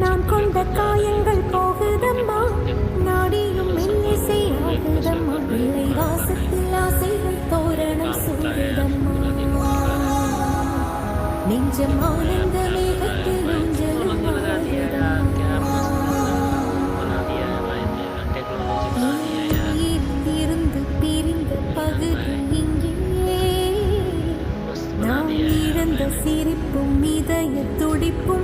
நான் கொண்ட காயங்கள் போகுதம்மா, நாடியும் மெல்லிசை ஆகுதம்மா, வெள்ளை வாசத்தில் ஆசைகள் தோரணம் சூடுதம்மா, நெஞ்சம் ஆனந்த மேகத்தில் ஊஞ்சலும் ஆடுதம்மா. இருந்து பிரிந்த பகுதி இங்கே, நாம் இழந்த சிரிப்பும் இதய துடிப்பும்